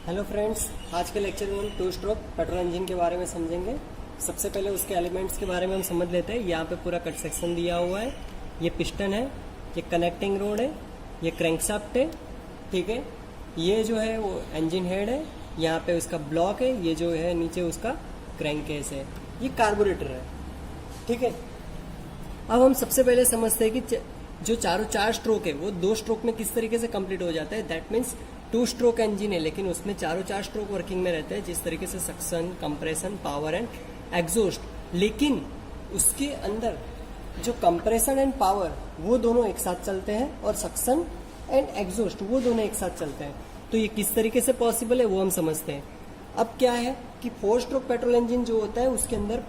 Hello friends, आज के lecture में हम टू स्ट्रोक पेट्रोल इंजन के बारे में समझेंगे। सबसे पहले उसके एलिमेंट्स के बारे में हम समझ लेते हैं। यहाँ पे पूरा कट सेक्शन दिया हुआ है। ये पिस्टन है, ये कनेक्टिंग रोड है, ये क्रैंकशाफ्ट है, ठीक है। ये जो है वो इंजन हेड है, यहाँ पे उसका ब्लॉक है, ये जो है नीचे उसका क्रैंककेस है, ये कार्बोरेटर है, ठीक है। अब हम सबसे पहले समझते हैं कि जो चार स्ट्रोक है वो 2 स्ट्रोक में किस तरीके से कंप्लीट हो जाता है। दैट मीन्स 2 स्ट्रोक इंजन है, लेकिन उसमें चार स्ट्रोक वर्किंग में रहते हैं, जिस तरीके से suction, compression, power and exhaust. लेकिन उसके अंदर जो कंप्रेशन एंड पावर वो दोनों एक साथ चलते हैं और सक्शन एंड एग्जॉस्ट वो दोनों एक साथ चलते हैं। तो ये किस तरीके से पॉसिबल है वो हम समझते हैं। अब क्या है कि 4 स्ट्रोक पेट्रोल इंजन जो होता है उसके अंदर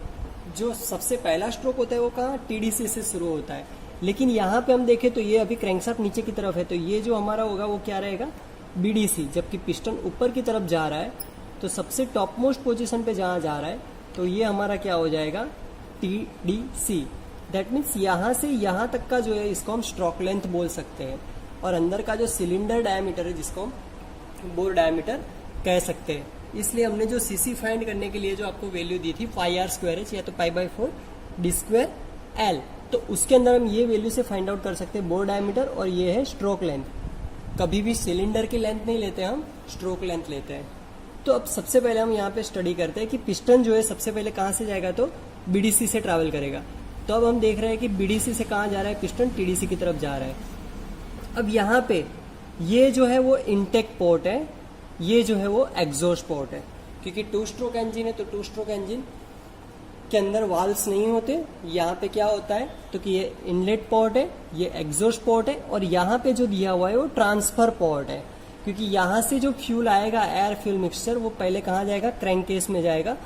जो सबसे पहला स्ट्रोक होता है वो कहाँ, टीडीसी से शुरू होता है। लेकिन यहाँ पे हम देखें तो ये अभी क्रैंकशाफ्ट नीचे की तरफ है, तो ये जो हमारा होगा वो क्या रहेगा, बीडीसी। जबकि पिस्टन ऊपर की तरफ जा रहा है, तो सबसे टॉप मोस्ट पोजिशन पे जहाँ जा रहा है तो ये हमारा क्या हो जाएगा, टीडीसी। दैट मीन्स यहाँ से यहाँ तक का जो है इसको हम स्ट्रोक लेंथ बोल सकते हैं। और अंदर का जो सिलेंडर डायमीटर है जिसको हम बोर डायमीटर कह सकते हैं। इसलिए हमने जो सीसी फाइंड करने के लिए जो आपको वैल्यू दी थी πr² या तो π/4 d²L, तो उसके अंदर हम ये वैल्यू से फाइंड आउट कर सकते हैं बोर डायमीटर, और ये है स्ट्रोक लेंथ। कभी भी सिलेंडर की लेंथ नहीं लेते, हम स्ट्रोक लेंथ लेते हैं। तो अब सबसे पहले हम यहाँ पे स्टडी करते हैं कि पिस्टन जो है सबसे पहले कहाँ से जाएगा, तो बीडीसी से ट्रैवल करेगा। तो अब हम देख रहे हैं कि बीडीसी से कहाँ जा रहा है, पिस्टन टीडीसी की तरफ जा रहा है। अब यहाँ पे ये जो है वो इनटेक पोर्ट है, ये जो है वो एग्जॉस्ट पोर्ट है। क्योंकि 2 स्ट्रोक इंजन है तो 2 स्ट्रोक इंजन के अंदर वाल्व्स नहीं होते। यहाँ पे क्या होता है तो कि ये इनलेट पोर्ट है, ये एग्जॉस्ट पोर्ट है, और यहाँ पे जो दिया हुआ है वो ट्रांसफर पोर्ट है। क्योंकि यहाँ से जो फ्यूल आएगा, एयर फ्यूल मिक्सचर, वो पहले कहाँ जाएगा, क्रैंककेस में जाएगा।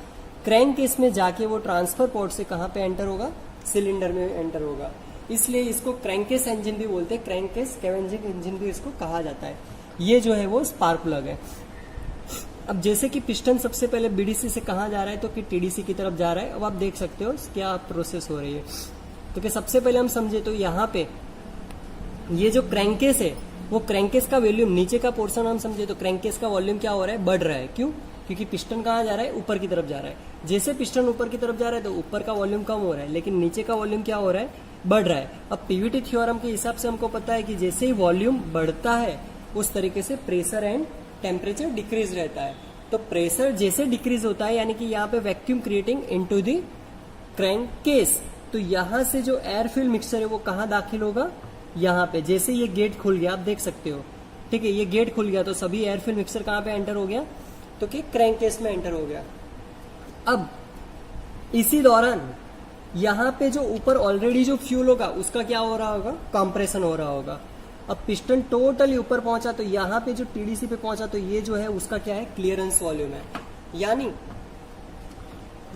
क्रैंककेस में जाके वो ट्रांसफर पोर्ट से कहाँ पे एंटर होगा, सिलेंडर में एंटर होगा। इसलिए इसको क्रैंककेस इंजन भी बोलते हैं, क्रैंककेस स्कैवेंजिंग इंजन भी इसको कहा जाता है। ये जो है वो स्पार्क प्लग है। अब जैसे कि पिस्टन सबसे पहले बीडीसी से कहाँ जा रहा है, तो कि टीडीसी की तरफ जा रहा है। अब आप देख सकते हो क्या प्रोसेस हो रही है। तो कि सबसे पहले हम समझे तो यहाँ पे ये जो क्रैंककेस है वो क्रैंककेस का वॉल्यूम, नीचे का पोर्शन हम समझे तो क्रैंककेस का वॉल्यूम क्या हो रहा है, बढ़ रहा है। क्यों? क्योंकि पिस्टन कहाँ जा रहा है, ऊपर की तरफ जा रहा है। जैसे पिस्टन ऊपर की तरफ जा रहा है तो ऊपर का वॉल्यूम कम हो रहा है, लेकिन नीचे का वॉल्यूम क्या हो रहा है, बढ़ रहा है। अब पीवीटी थ्योरम के हिसाब से हमको पता है कि जैसे ही वॉल्यूम बढ़ता है उस तरीके से प्रेशर एंड टेम्परेचर डिक्रीज रहता है। तो प्रेशर जैसे डिक्रीज होता है, यानी कि यहाँ पे vacuum creating into the crankcase, तो यहाँ से जो एयर फ्यूल मिक्सचर है वो कहाँ दाखिल होगा, यहाँ पे। जैसे ये गेट खुल गया, आप देख सकते हो, ठीक है, ये गेट खुल गया तो सभी एयर फ्यूल मिक्सचर कहाँ पे एंटर हो गया, तो कि क्रैंककेस में एंटर हो गया। अब इसी दौरान यहाँ पे जो ऊपर ऑलरेडी जो फ्यूल होगा उसका क्या हो रहा होगा, कंप्रेशन हो रहा होगा। अब पिस्टन टोटली ऊपर पहुंचा तो यहाँ पे जो टीडीसी पे पहुंचा तो ये जो है उसका क्या है, क्लियरेंस वॉल्यूम है। यानी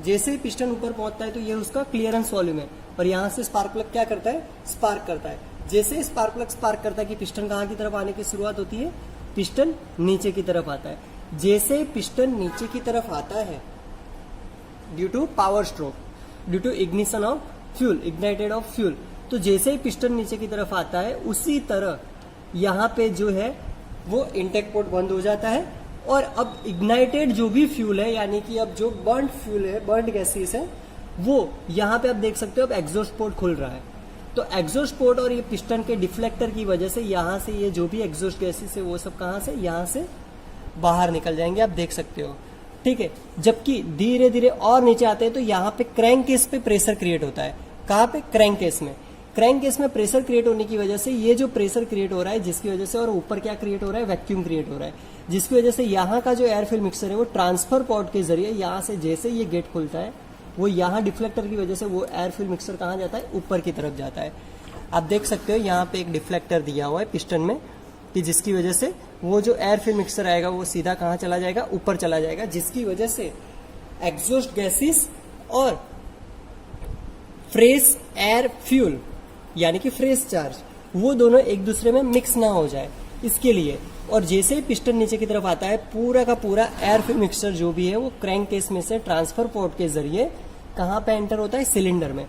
जैसे ही पिस्टन ऊपर पहुंचता है तो ये उसका क्लियरेंस वॉल्यूम है। और यहाँ से स्पार्क प्लग क्या करता है, स्पार्क करता है। जैसे स्पार्क प्लग स्पार्क करता है कि पिस्टन कहाँ की तरफ आने की शुरुआत होती है, पिस्टन नीचे की तरफ आता है। जैसे पिस्टन नीचे की तरफ आता है due to power stroke, due to ignition of fuel, ignited of fuel, तो जैसे ही पिस्टन नीचे की तरफ आता है उसी तरह यहाँ पे जो है वो इंटेक पोर्ट बंद हो जाता है। और अब इग्नाइटेड जो भी फ्यूल है, यानी कि अब जो बर्न्ड फ्यूल है, बर्न्ड गैसेस है, वो यहाँ पे आप देख सकते हो अब एग्जॉस्ट पोर्ट खुल रहा है। तो एग्जॉस्ट पोर्ट और ये पिस्टन के डिफ्लेक्टर की वजह से यहाँ से ये जो भी एग्जॉस्ट गैसेस है वो सब कहाँ से, यहाँ से बाहर निकल जाएंगे, आप देख सकते हो, ठीक है। जबकि धीरे धीरे और नीचे आते हैं तो यहाँ पे क्रैंककेस पे प्रेशर क्रिएट होता है। कहाँ पे, क्रैंककेस में। क्रैंककेस में प्रेशर क्रिएट होने की वजह से ये जो प्रेशर क्रिएट हो रहा है, जिसकी वजह से, और ऊपर क्या क्रिएट हो रहा है, वैक्यूम क्रिएट हो रहा है, जिसकी वजह से यहाँ का जो एयर फ्यूल मिक्सचर है वो ट्रांसफर पोर्ट के जरिए यहाँ से जैसे ये गेट खुलता है वो यहाँ डिफ्लेक्टर की वजह से वो एयर फ्यूल मिक्सचर कहाँ जाता है, ऊपर की तरफ जाता है। आप देख सकते हो यहाँ पे एक डिफ्लेक्टर दिया हुआ है पिस्टन में, कि जिसकी वजह से वो जो एयर फ्यूल मिक्सचर आएगा वो सीधा कहाँ चला जाएगा, ऊपर चला जाएगा, जिसकी वजह से एग्जॉस्ट गैसेस और फ्रेश एयर फ्यूल यानी कि फ्रेश चार्ज वो दोनों एक दूसरे में मिक्स ना हो जाए, इसके लिए। और जैसे ही पिस्टन नीचे की तरफ आता है पूरा का पूरा एयर फ्यूल मिक्सचर जो भी है वो क्रैंककेस में से ट्रांसफर पोर्ट के जरिए कहाँ पे एंटर होता है, सिलेंडर में।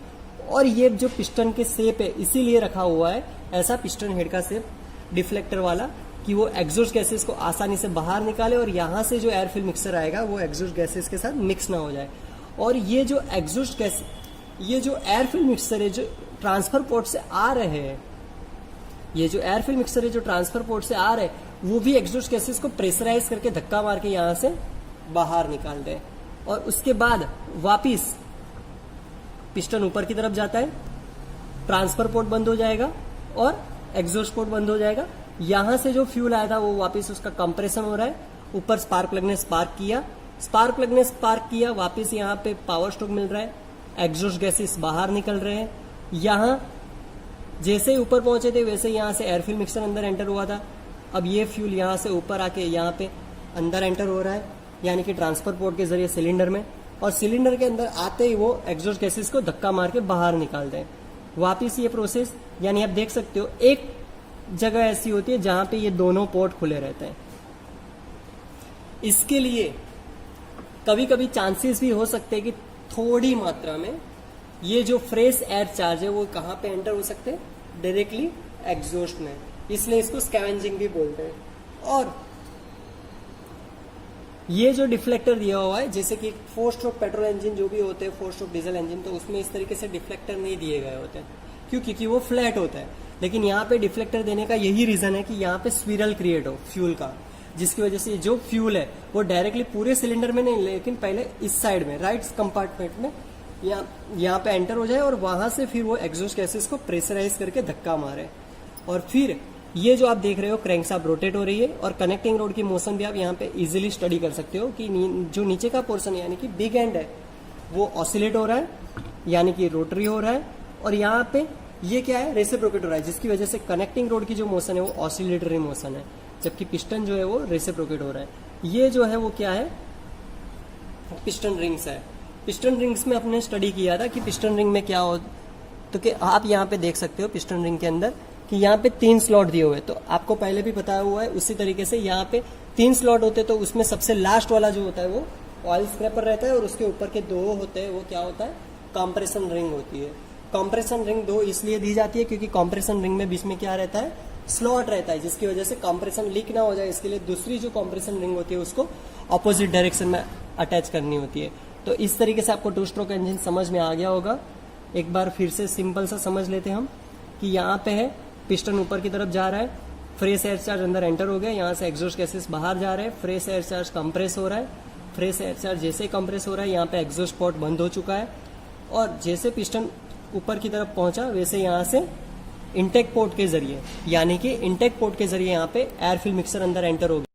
और ये जो पिस्टन के शेप है इसीलिए रखा हुआ है ऐसा पिस्टन हेड का शेप डिफ्लेक्टर वाला, कि वो एग्जॉस्ट गैसेस को आसानी से बाहर निकाले और यहाँ से जो एयर फिल मिक्सर आएगा वो एग्जॉस्ट गैसेस के साथ मिक्स ना हो जाए। और ये जो एग्जॉस्ट गैस, ये जो एयर फिल मिक्सर है जो ट्रांसफर पोर्ट से आ रहे हैं, ये जो एयर फिल मिक्सर है जो ट्रांसफर पोर्ट से आ रहे हैं, वो भी एग्जॉस्ट गैसेस को प्रेशराइज करके धक्का मार के यहाँ से बाहर निकाल दे। और उसके बाद वापिस पिस्टन ऊपर की तरफ जाता है, ट्रांसफर पोर्ट बंद हो जाएगा और एग्जॉस्ट पोर्ट बंद हो जाएगा। यहां से जो फ्यूल आया था वो वापस उसका कंप्रेशन हो रहा है, ऊपर स्पार्क प्लग ने स्पार्क किया, स्पार्क प्लग ने स्पार्क किया, वापस यहाँ पे पावर स्ट्रोक मिल रहा है, एग्जॉस्ट गैसेस बाहर निकल रहे हैं। यहां जैसे ही ऊपर पहुंचे थे वैसे यहां से एयर फिल मिक्सर अंदर एंटर हुआ था। अब ये फ्यूल यहां से ऊपर आके यहाँ पे अंदर एंटर हो रहा है, यानी कि ट्रांसफर पोर्ट के जरिए सिलेंडर में, और सिलेंडर के अंदर आते ही वो एग्जॉस्ट गैसेस को धक्का मार के बाहर निकाल दें। वापिस ये प्रोसेस, यानी आप देख सकते हो एक जगह ऐसी होती है जहां पे ये दोनों पोर्ट खुले रहते हैं। इसके लिए कभी कभी चांसेस भी हो सकते हैं कि थोड़ी मात्रा में ये जो फ्रेश एयर चार्ज है वो कहां पे एंटर हो सकते हैं, डायरेक्टली एग्जॉस्ट में, इसलिए इसको स्कैवेंजिंग भी बोलते हैं। और ये जो डिफ्लेक्टर दिया हुआ है, जैसे कि 4 स्ट्रोक पेट्रोल इंजन जो भी होते हैं, 4 स्ट्रोक डीजल इंजन, तो उसमें इस तरीके से डिफ्लेक्टर नहीं दिए गए होते, क्योंकि वो फ्लैट होता है। लेकिन यहाँ पे डिफ्लेक्टर देने का यही रीजन है कि यहाँ पे स्विरल क्रिएट हो फ्यूल का, जिसकी वजह से जो फ्यूल है वो डायरेक्टली पूरे सिलेंडर में नहीं, लेकिन पहले इस साइड में राइट कंपार्टमेंट में यहाँ पे एंटर हो जाए और वहां से फिर वो एग्जॉस्ट गैसेस को प्रेशराइज करके धक्का मारे। और फिर ये जो आप देख रहे हो क्रैंकशाफ्ट रोटेट हो रही है, और कनेक्टिंग रोड की मोशन भी आप यहाँ पे इजीली स्टडी कर सकते हो कि जो नीचे का पोर्शन है यानी कि बिग एंड है वो ऑसिलेट हो रहा है, यानी कि रोटरी हो रहा है, और यहाँ पे ये क्या है, रेसिप्रोकेट हो रहा है, जिसकी वजह से कनेक्टिंग रोड की जो मोशन है वो ऑसिलेटरी मोशन है, जबकि पिस्टन जो है वो रेसिप्रोकेट हो रहा है। ये जो है वो क्या है, पिस्टन रिंग्स है। पिस्टन रिंग्स में अपने स्टडी किया था कि पिस्टन रिंग में क्या हो, तो कि आप यहाँ पे देख सकते हो पिस्टन रिंग के अंदर कि यहाँ पे 3 स्लॉट दिए हुए, तो आपको पहले भी पता हुआ है। उसी तरीके से यहाँ पे 3 स्लॉट होते हैं, तो उसमें सबसे लास्ट वाला जो होता है वो ऑयल स्क्रैपर रहता है, और उसके ऊपर के 2 होते हैं वो क्या होता है, कंप्रेशन रिंग होती है। कंप्रेशन रिंग 2 इसलिए दी जाती है क्योंकि कंप्रेशन रिंग में बीच में क्या रहता है, स्लॉट रहता है, जिसकी वजह से कंप्रेशन लीक ना हो जाए, इसके लिए दूसरी जो कंप्रेशन रिंग होती है उसको अपोजिट डायरेक्शन में अटैच करनी होती है। तो इस तरीके से आपको 2 स्ट्रोक इंजन समझ में आ गया होगा। एक बार फिर से सिंपल सा समझ लेते हैं हम कि यहाँ पे है पिस्टन ऊपर की तरफ जा रहा है, फ्रेश एयर चार्ज अंदर एंटर हो गया, यहाँ से एग्जॉस्ट गैसेस बाहर जा रहे हैं, फ्रेश एयर चार्ज कंप्रेस हो रहा है, फ्रेश एयर चार्ज जैसे ही कंप्रेस हो रहा है यहाँ पे एग्जॉस्ट पोर्ट बंद हो चुका है, और जैसे पिस्टन ऊपर की तरफ पहुंचा वैसे यहाँ से इंटेक पोर्ट के जरिए, यानी कि इंटेक पोर्ट के जरिए यहाँ पे एयर फिल मिक्सर अंदर एंटर हो गया।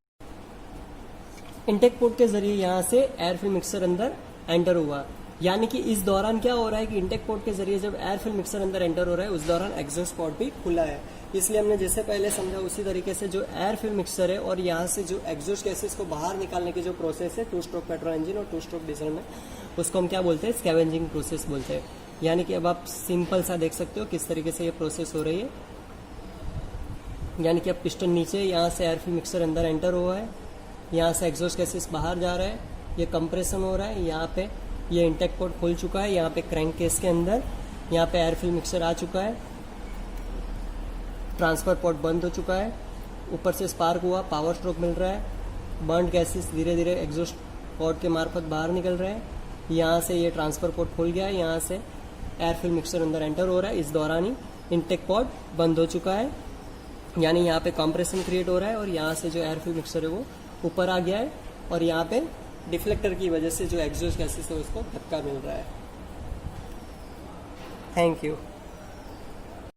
इंटेक पोर्ट के जरिए यहाँ से एयर फिल मिक्सर अंदर एंटर हुआ, यानी कि इस दौरान क्या हो रहा है कि इंटेक पोर्ट के जरिए जब एयर फिल मिक्सर अंदर एंटर हो रहा है उस दौरान एग्जॉस्ट पोर्ट भी खुला है। इसलिए हमने जैसे पहले समझा उसी तरीके से जो एयर फिल मिक्सर है और यहाँ से जो एग्जॉस्ट गैसेस को बाहर निकालने की जो प्रोसेस है 2 स्ट्रोक पेट्रोल इंजन और 2 स्ट्रोक डीजल में, उसको हम क्या बोलते हैं, स्कैवेंजिंग प्रोसेस बोलते हैं। यानी कि अब आप सिंपल सा देख सकते हो किस तरीके से ये प्रोसेस हो रही है। यानी कि अब पिस्टन नीचे, यहाँ से एयर फिल मिक्सर अंदर एंटर हुआ है, यहाँ से एग्जॉस्ट गैसेस बाहर जा रहा है, ये कंप्रेशन हो रहा है, यहाँ पे ये इंटेक पोर्ट खुल चुका है, यहाँ पे क्रैंक केस के अंदर यहाँ पे एयर फिल मिक्सर आ चुका है, ट्रांसफर पोर्ट बंद हो चुका है, ऊपर से स्पार्क हुआ, पावर स्ट्रोक मिल रहा है, बर्न गैसेस धीरे धीरे एग्जॉस्ट पोर्ट के मार्फत बाहर निकल रहे हैं, यहाँ से ये ट्रांसफर पोर्ट खुल गया है, यहाँ से एयर फिल मिक्सर अंदर एंटर हो रहा है, इस दौरान ही इंटेक पोर्ट बंद हो चुका है, यानी यहाँ पे कंप्रेशन क्रिएट हो रहा है, और यहाँ से जो एयर फिल मिक्सर है वो ऊपर आ गया है, और यहाँ पे डिफ्लेक्टर की वजह से जो एग्जॉस्ट गैसेस है उसको धक्का मिल रहा है। Thank you.